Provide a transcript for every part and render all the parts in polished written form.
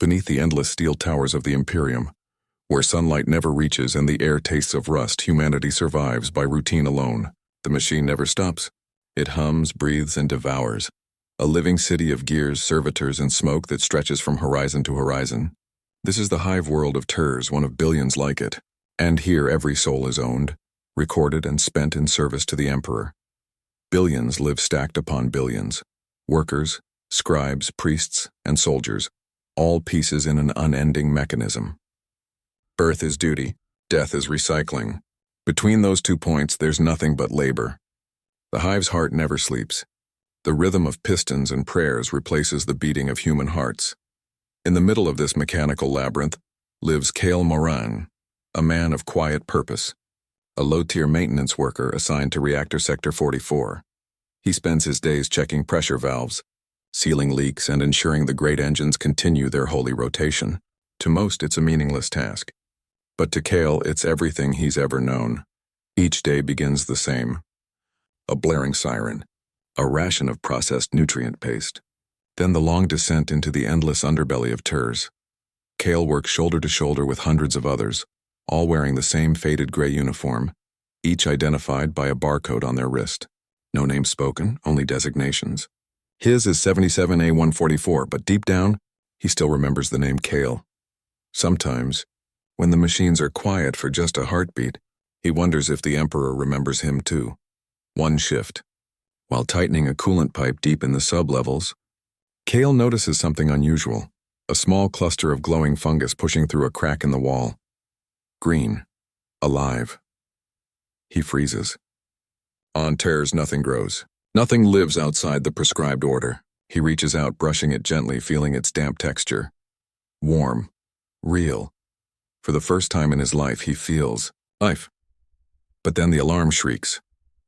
beneath the endless steel towers of the Imperium, where sunlight never reaches and the air tastes of rust, humanity survives by routine alone. The machine never stops. It hums, breathes, and devours. A living city of gears, servitors, and smoke that stretches from horizon to horizon. This is the hive world of Turs, one of billions like it. And here every soul is owned, recorded, and spent in service to the Emperor. Billions live stacked upon billions. Workers, scribes, priests, and soldiers, all pieces in an unending mechanism. Birth is duty, death is recycling. Between those 2 points, there's nothing but labor. The hive's heart never sleeps. The rhythm of pistons and prayers replaces the beating of human hearts. In the middle of this mechanical labyrinth lives Cale Moran, a man of quiet purpose, a low-tier maintenance worker assigned to Reactor Sector 44. He spends his days checking pressure valves, sealing leaks, and ensuring the great engines continue their holy rotation. To most, it's a meaningless task. But to Cale, it's everything he's ever known. Each day begins the same. A blaring siren, a ration of processed nutrient paste, then the long descent into the endless underbelly of Turs. Cale works shoulder to shoulder with hundreds of others, all wearing the same faded gray uniform, each identified by a barcode on their wrist. No names spoken, only designations. His is 77A144, but deep down, he still remembers the name Cale. Sometimes, when the machines are quiet for just a heartbeat, he wonders if the Emperor remembers him too. One shift. While tightening a coolant pipe deep in the sublevels, Cale notices something unusual, a small cluster of glowing fungus pushing through a crack in the wall. Green. Alive. He freezes. On Turs, nothing grows. Nothing lives outside the prescribed order. He reaches out, brushing it gently, feeling its damp texture. Warm. Real. For the first time in his life, he feels life. But then the alarm shrieks.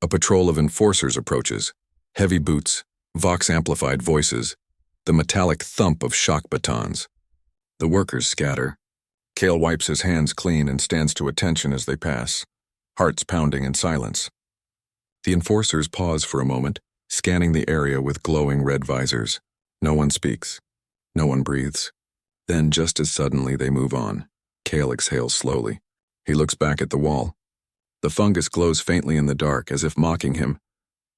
A patrol of enforcers approaches. Heavy boots, Vox-amplified voices, the metallic thump of shock batons. The workers scatter. Cale wipes his hands clean and stands to attention as they pass, hearts pounding in silence. The enforcers pause for a moment, scanning the area with glowing red visors. No one speaks. No one breathes. Then, just as suddenly, they move on. Cale exhales slowly. He looks back at the wall. The fungus glows faintly in the dark, as if mocking him.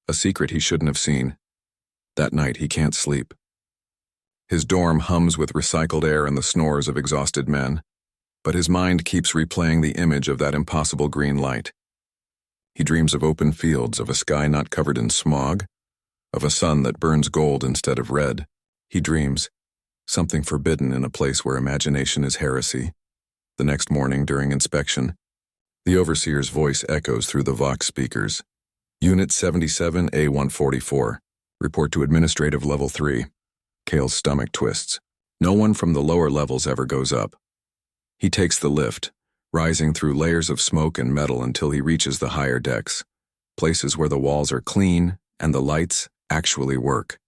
A secret he shouldn't have seen. That night, he can't sleep. His dorm hums with recycled air and the snores of exhausted men, but his mind keeps replaying the image of that impossible green light. He dreams of open fields, of a sky not covered in smog, of a sun that burns gold instead of red. He dreams something forbidden in a place where imagination is heresy. The next morning, during inspection, the overseer's voice echoes through the Vox speakers. Unit 77A144. Report to Administrative Level 3. Cale's stomach twists. No one from the lower levels ever goes up. He takes the lift, rising through layers of smoke and metal until he reaches the higher decks, places where the walls are clean and the lights actually work.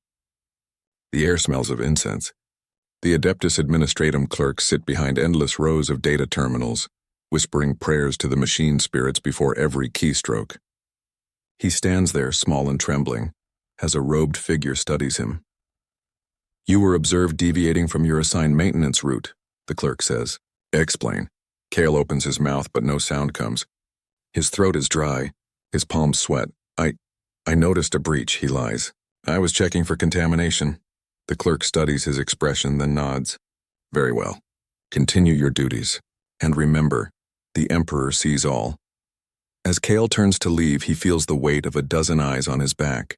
The air smells of incense. The Adeptus Administratum clerks sit behind endless rows of data terminals, whispering prayers to the machine spirits before every keystroke. He stands there, small and trembling, as a robed figure studies him. You were observed deviating from your assigned maintenance route, the clerk says. Explain. Cale opens his mouth, but no sound comes. His throat is dry, his palms sweat. I noticed a breach, he lies. I was checking for contamination. The clerk studies his expression, then nods. Very well. Continue your duties. And remember, the Emperor sees all. As Cale turns to leave, he feels the weight of a dozen eyes on his back.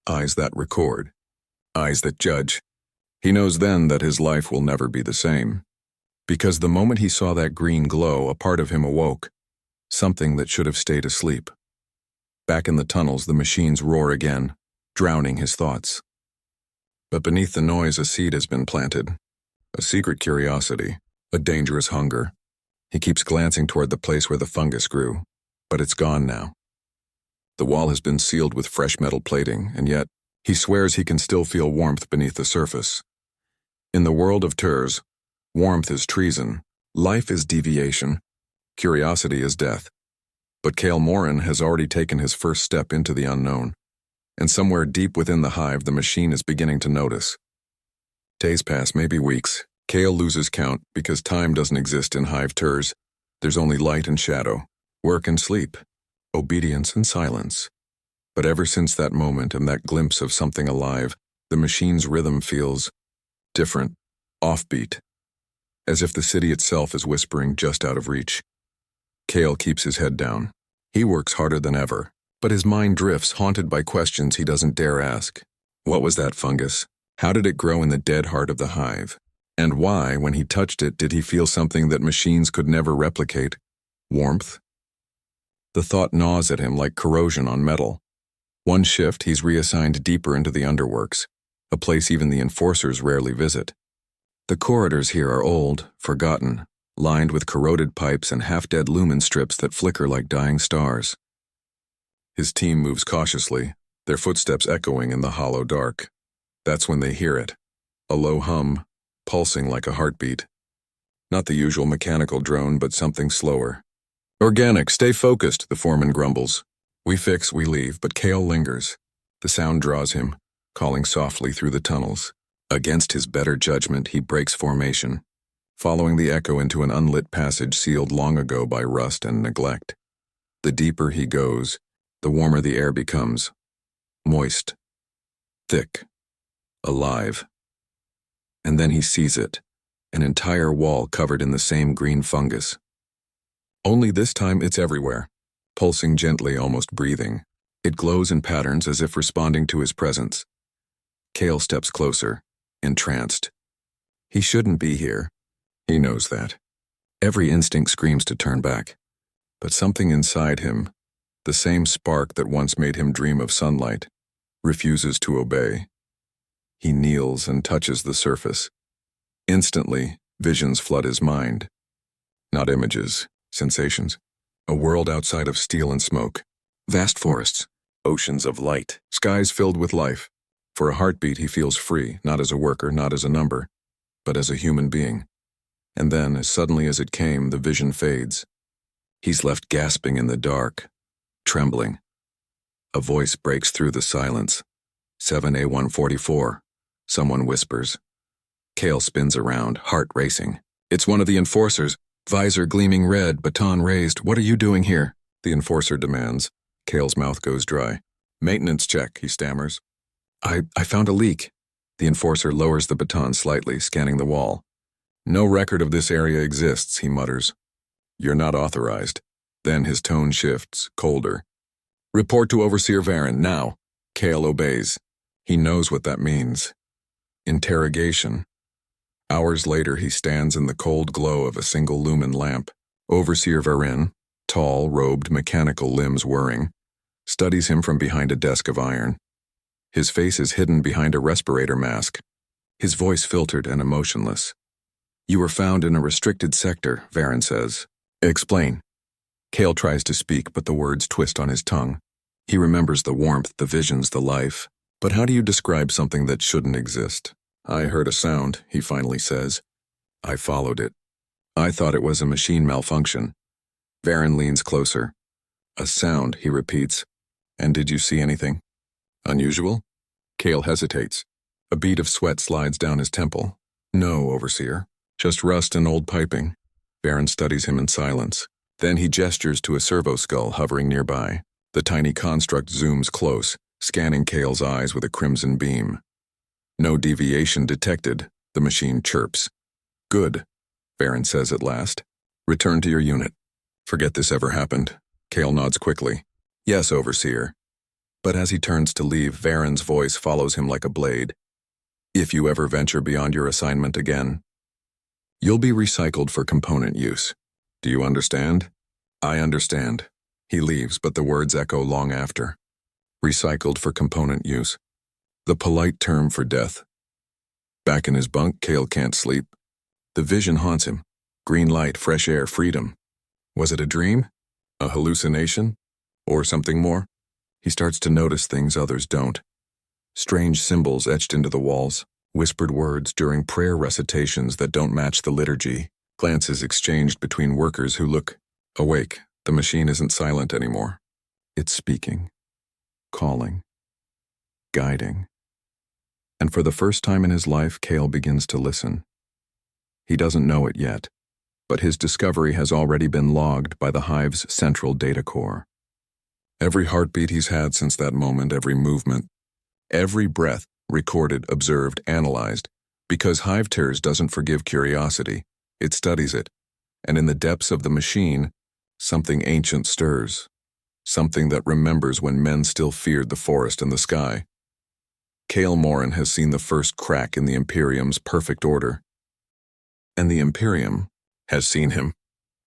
Eyes that record. Eyes that judge. He knows then that his life will never be the same. Because the moment he saw that green glow, a part of him awoke. Something that should have stayed asleep. Back in the tunnels, the machines roar again, drowning his thoughts. But beneath the noise, a seed has been planted. A secret curiosity, a dangerous hunger. He keeps glancing toward the place where the fungus grew, but it's gone now. The wall has been sealed with fresh metal plating, and yet he swears he can still feel warmth beneath the surface. In the world of Turs, warmth is treason, life is deviation, curiosity is death. But Cale Moran has already taken his first step into the unknown, and somewhere deep within the hive, the machine is beginning to notice. Days pass, maybe weeks. Kale loses count because time doesn't exist in hive tours. There's only light and shadow, work and sleep, obedience and silence. But ever since that moment and that glimpse of something alive, the machine's rhythm feels different, offbeat, as if the city itself is whispering just out of reach. Kale keeps his head down. He works harder than ever, but his mind drifts, haunted by questions he doesn't dare ask. What was that fungus? How did it grow in the dead heart of the hive? And why, when he touched it, did he feel something that machines could never replicate? Warmth? The thought gnaws at him like corrosion on metal. One shift, he's reassigned deeper into the underworks, a place even the enforcers rarely visit. The corridors here are old, forgotten, lined with corroded pipes and half-dead lumen strips that flicker like dying stars. His team moves cautiously, their footsteps echoing in the hollow dark. That's when they hear it. A low hum, pulsing like a heartbeat. Not the usual mechanical drone, but something slower. "Organic, stay focused," the foreman grumbles. We fix, we leave, but Kale lingers. The sound draws him, calling softly through the tunnels. Against his better judgment, he breaks formation, following the echo into an unlit passage sealed long ago by rust and neglect. The deeper he goes, the warmer the air becomes. Moist, thick, alive. And then he sees it, an entire wall covered in the same green fungus. Only this time it's everywhere, pulsing gently, almost breathing. It glows in patterns as if responding to his presence. Kale steps closer, entranced. He shouldn't be here. He knows that. Every instinct screams to turn back. But something inside him, the same spark that once made him dream of sunlight, refuses to obey. He kneels and touches the surface. Instantly, visions flood his mind. Not images, sensations. A world outside of steel and smoke. Vast forests, oceans of light, skies filled with life. For a heartbeat, he feels free, not as a worker, not as a number, but as a human being. And then, as suddenly as it came, the vision fades. He's left gasping in the dark, trembling. A voice breaks through the silence. 7A144. Someone whispers. Kale spins around, heart racing. It's one of the enforcers. Visor gleaming red, baton raised. "What are you doing here?" the enforcer demands. Kale's mouth goes dry. "Maintenance check," he stammers. I found a leak." The enforcer lowers the baton slightly, scanning the wall. "No record of this area exists," he mutters. "You're not authorized." Then his tone shifts, colder. "Report to Overseer Varen, now." Kale obeys. He knows what that means. Interrogation. Hours later, he stands in the cold glow of a single lumen lamp. Overseer Varen, tall, robed, mechanical limbs whirring, studies him from behind a desk of iron. His face is hidden behind a respirator mask, his voice filtered and emotionless. "You were found in a restricted sector," Varen says. "Explain." Kale tries to speak, but the words twist on his tongue. He remembers the warmth, the visions, the life. But how do you describe something that shouldn't exist? "I heard a sound," he finally says. "I followed it. I thought it was a machine malfunction." Varen leans closer. "A sound," he repeats. "And did you see anything unusual?" Kale hesitates. A bead of sweat slides down his temple. "No, Overseer. Just rust and old piping." Varen studies him in silence. Then he gestures to a servo skull hovering nearby. The tiny construct zooms close, scanning Kale's eyes with a crimson beam. "No deviation detected," the machine chirps. "Good," Varen says at last. "Return to your unit." "Forget this ever happened." Kale nods quickly. "Yes, Overseer." But as he turns to leave, Varen's voice follows him like a blade. "If you ever venture beyond your assignment again, you'll be recycled for component use. Do you understand?" "I understand." He leaves, but the words echo long after. Recycled for component use. The polite term for death. Back in his bunk, Kale can't sleep. The vision haunts him. Green light, fresh air, freedom. Was it a dream? A hallucination? Or something more? He starts to notice things others don't. Strange symbols etched into the walls, whispered words during prayer recitations that don't match the liturgy, glances exchanged between workers who look awake. The machine isn't silent anymore. It's speaking, calling, guiding. And for the first time in his life, Kale begins to listen. He doesn't know it yet, but his discovery has already been logged by the hive's central data core. Every heartbeat he's had since that moment, every movement, every breath recorded, observed, analyzed, because Hive TERS doesn't forgive curiosity, it studies it, and in the depths of the machine, something ancient stirs, something that remembers when men still feared the forest and the sky. Cale Morin has seen the first crack in the Imperium's perfect order. And the Imperium has seen him.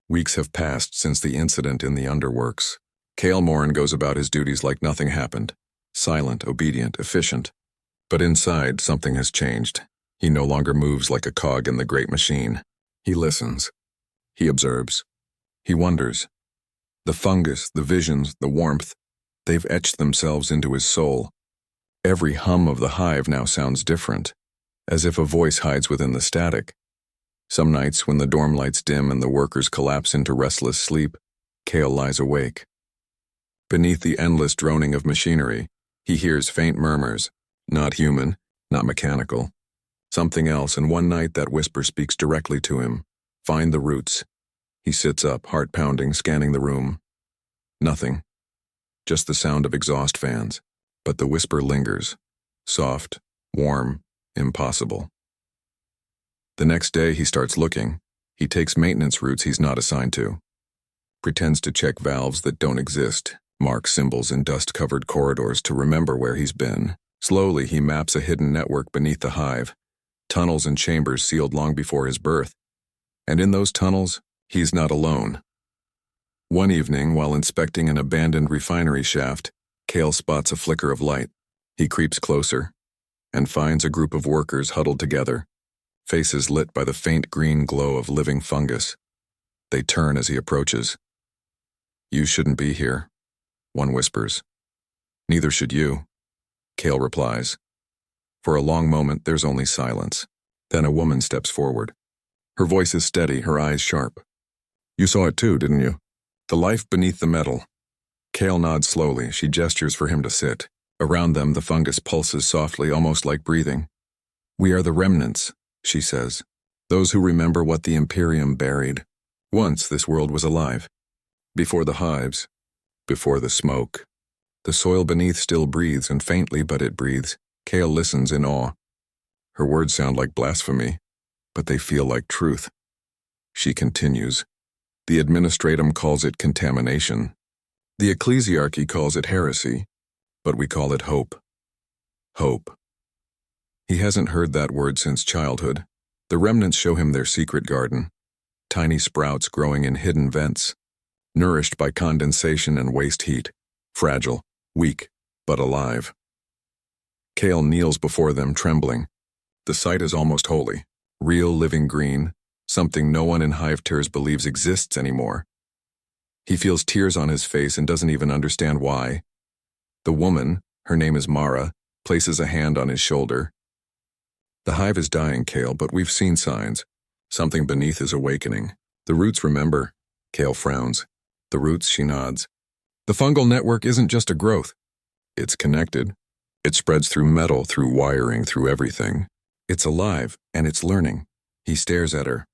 Weeks have passed since the incident in the underworks. Cale Morin goes about his duties like nothing happened, silent, obedient, efficient. But inside, something has changed. He no longer moves like a cog in the great machine. He listens. He observes. He wonders. The fungus, the visions, the warmth, they've etched themselves into his soul. Every hum of the hive now sounds different, as if a voice hides within the static. Some nights, when the dorm lights dim and the workers collapse into restless sleep, Cale lies awake. Beneath the endless droning of machinery, he hears faint murmurs, not human, not mechanical. Something else, and one night that whisper speaks directly to him. Find the roots. He sits up, heart pounding, scanning the room. Nothing. Just the sound of exhaust fans. But the whisper lingers. Soft, warm, impossible. The next day he starts looking. He takes maintenance routes he's not assigned to. Pretends to check valves that don't exist, marks symbols in dust-covered corridors to remember where he's been. Slowly he maps a hidden network beneath the hive, tunnels and chambers sealed long before his birth. And in those tunnels, he's not alone. One evening, while inspecting an abandoned refinery shaft, Cale spots a flicker of light. He creeps closer and finds a group of workers huddled together, faces lit by the faint green glow of living fungus. They turn as he approaches. "You shouldn't be here," one whispers. "Neither should you," Cale replies. For a long moment, there's only silence. Then a woman steps forward. Her voice is steady, her eyes sharp. "You saw it too, didn't you? The life beneath the metal." Cale nods slowly. She gestures for him to sit. Around them, the fungus pulses softly, almost like breathing. "We are the remnants," she says. "Those who remember what the Imperium buried. Once this world was alive. Before the hives. Before the smoke. The soil beneath still breathes, and faintly, but it breathes." Cale listens in awe. Her words sound like blasphemy, but they feel like truth. She continues. "The administratum calls it contamination. The ecclesiarchy calls it heresy, but we call it hope. Hope." He hasn't heard that word since childhood. The remnants show him their secret garden. Tiny sprouts growing in hidden vents, nourished by condensation and waste heat. Fragile, weak, but alive. Cale kneels before them, trembling. The sight is almost holy. Real living green, something no one in Hive TERS believes exists anymore. He feels tears on his face and doesn't even understand why. The woman, her name is Mara, places a hand on his shoulder. "The hive is dying, Cale, but we've seen signs. Something beneath is awakening. The roots remember." Cale frowns. "The roots," she nods. "The fungal network isn't just a growth. It's connected. It spreads through metal, through wiring, through everything. It's alive, and it's learning." He stares at her.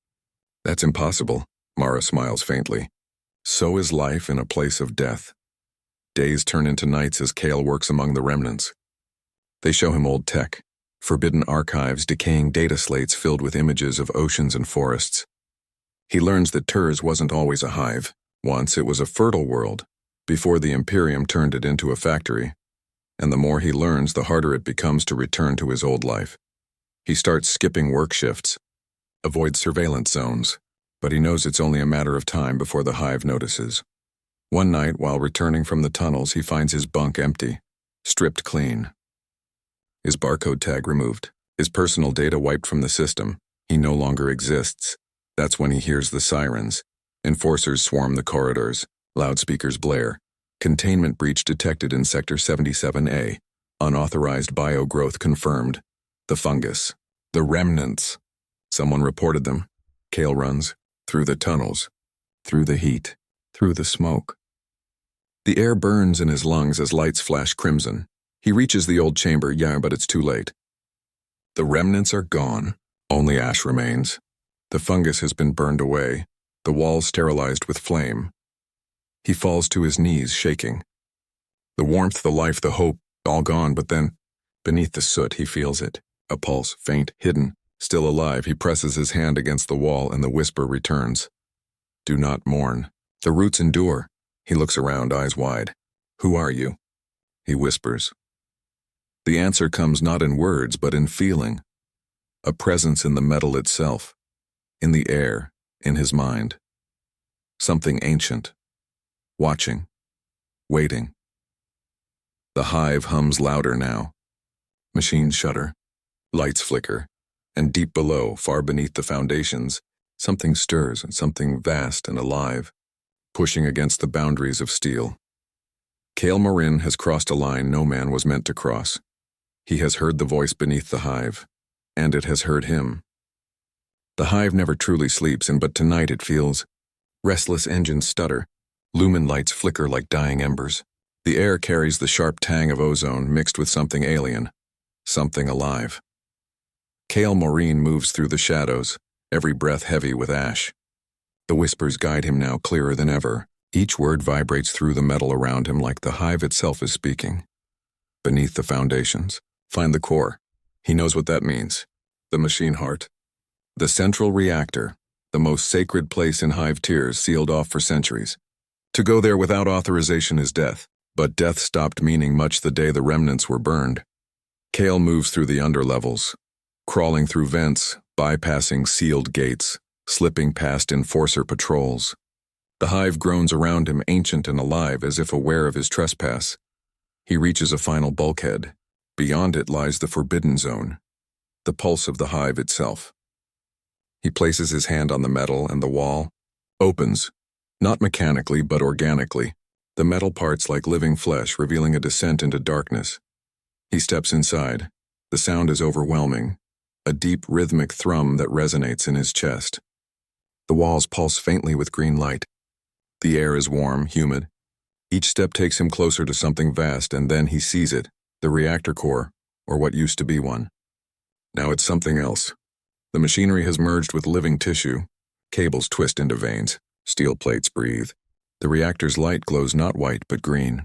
"That's impossible." Mara smiles faintly. "So is life in a place of death." Days turn into nights as Cale works among the remnants. They show him old tech, forbidden archives, decaying data slates filled with images of oceans and forests. He learns that TERS wasn't always a hive. Once it was a fertile world, before the Imperium turned it into a factory. And the more he learns, the harder it becomes to return to his old life. He starts skipping work shifts, avoids surveillance zones, but he knows it's only a matter of time before the hive notices. One night, while returning from the tunnels, he finds his bunk empty, stripped clean. His barcode tag removed, his personal data wiped from the system. He no longer exists. That's when he hears the sirens. Enforcers swarm the corridors, loudspeakers blare. Containment breach detected in Sector 77A. Unauthorized biogrowth confirmed. The fungus. The remnants. Someone reported them. Cale runs. Through the tunnels. Through the heat. Through the smoke. The air burns in his lungs as lights flash crimson. He reaches the old chamber, but it's too late. The remnants are gone. Only ash remains. The fungus has been burned away, the walls sterilized with flame. He falls to his knees, shaking. The warmth, the life, the hope, all gone, but then, beneath the soot, he feels it. A pulse, faint, hidden, still alive. He presses his hand against the wall and the whisper returns. Do not mourn. The roots endure. He looks around, eyes wide. Who are you? He whispers. The answer comes not in words, but in feeling. A presence in the metal itself, in the air, in his mind. Something ancient. Watching. Waiting. The hive hums louder now. Machines shudder. Lights flicker. And deep below, far beneath the foundations, something stirs, and something vast and alive, pushing against the boundaries of steel. Cale Marin has crossed a line no man was meant to cross. He has heard the voice beneath the hive, and it has heard him. The hive never truly sleeps, but tonight it feels. Restless engines stutter. Lumen lights flicker like dying embers. The air carries the sharp tang of ozone mixed with something alien, something alive. Cale Marin moves through the shadows, every breath heavy with ash. The whispers guide him now clearer than ever. Each word vibrates through the metal around him like the hive itself is speaking. Beneath the foundations, find the core. He knows what that means. The machine heart. The central reactor, the most sacred place in hive tiers, sealed off for centuries. To go there without authorization is death, but death stopped meaning much the day the remnants were burned. Cale moves through the underlevels, crawling through vents, bypassing sealed gates, slipping past enforcer patrols. The hive groans around him, ancient and alive, as if aware of his trespass. He reaches a final bulkhead. Beyond it lies the forbidden zone, the pulse of the hive itself. He places his hand on the metal, and the wall opens, not mechanically but organically, the metal parts like living flesh, revealing a descent into darkness. He steps inside. The sound is overwhelming, a deep rhythmic thrum that resonates in his chest. The walls pulse faintly with green light. The air is warm, humid. Each step takes him closer to something vast, and then he sees it, the reactor core, or what used to be one. Now it's something else. The machinery has merged with living tissue. Cables twist into veins. Steel plates breathe. The reactor's light glows not white but green,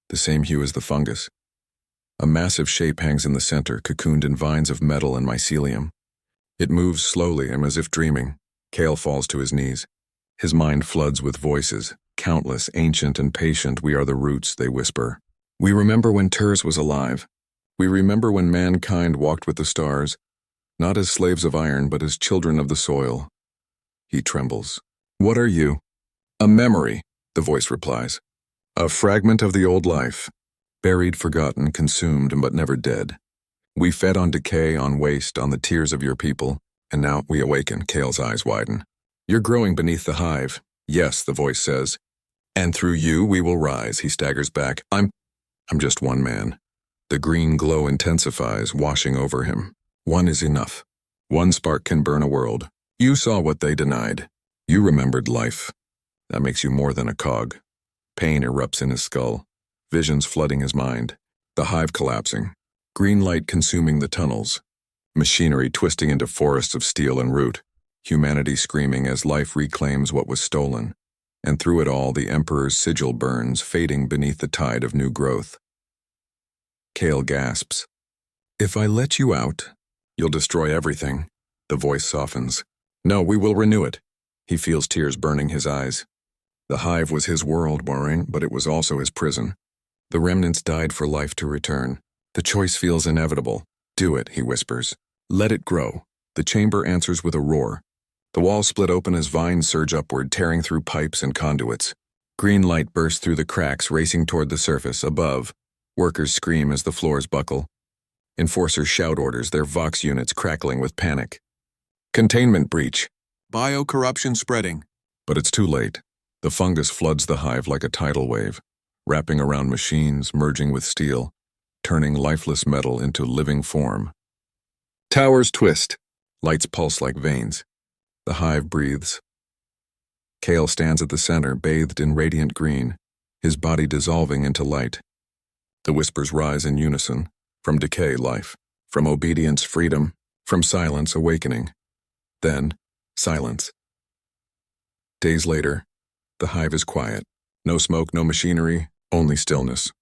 the same hue as the fungus. A massive shape hangs in the center, cocooned in vines of metal and mycelium. It moves slowly and as if dreaming. Cale falls to his knees. His mind floods with voices, countless, ancient and patient. We are the roots, they whisper. We remember when Turs was alive. We remember when mankind walked with the stars, not as slaves of iron, but as children of the soil. He trembles. What are you? A memory, the voice replies. A fragment of the old life, buried, forgotten, consumed, but never dead. We fed on decay, on waste, on the tears of your people, and now we awaken. Cale's eyes widen. You're growing beneath the hive. Yes, the voice says. And through you we will rise. He staggers back. I'm just one man. The green glow intensifies, washing over him. One is enough. One spark can burn a world. You saw what they denied. You remembered life. That makes you more than a cog. Pain erupts in his skull. Visions flooding his mind. The hive collapsing. Green light consuming the tunnels. Machinery twisting into forests of steel and root. Humanity screaming as life reclaims what was stolen. And through it all, the Emperor's sigil burns, fading beneath the tide of new growth. Cale gasps. If I let you out, you'll destroy everything. The voice softens. No, we will renew it. He feels tears burning his eyes. The hive was his world, Marin, but it was also his prison. The remnants died for life to return. The choice feels inevitable. Do it, he whispers. Let it grow. The chamber answers with a roar. The walls split open as vines surge upward, tearing through pipes and conduits. Green light bursts through the cracks, racing toward the surface. Above, workers scream as the floors buckle. Enforcers shout orders, their Vox units crackling with panic. Containment breach. Biocorruption spreading. But it's too late. The fungus floods the hive like a tidal wave, wrapping around machines, merging with steel, turning lifeless metal into living form. Towers twist. Lights pulse like veins. The hive breathes. Cale stands at the center, bathed in radiant green, his body dissolving into light. The whispers rise in unison, from decay, life, from obedience, freedom, from silence, awakening. Then, Silence. Days later, the hive is quiet. No smoke, no machinery, only stillness.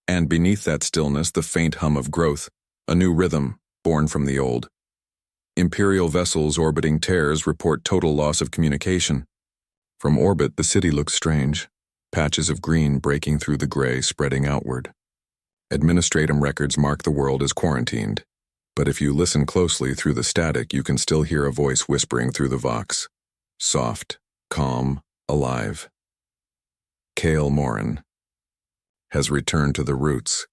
And beneath that stillness, the faint hum of growth, a new rhythm, born from the old. Imperial vessels orbiting Terres report total loss of communication. From orbit, the city looks strange, patches of green breaking through the gray, spreading outward. Administratum records mark the world as quarantined, but if you listen closely through the static, you can still hear a voice whispering through the vox. Soft, calm, alive. Kale Morin has returned to the roots.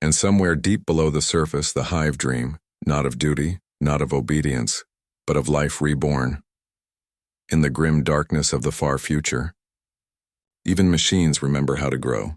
And somewhere deep below the surface, the hive dream, not of duty, not of obedience, but of life reborn. In the grim darkness of the far future, even machines remember how to grow.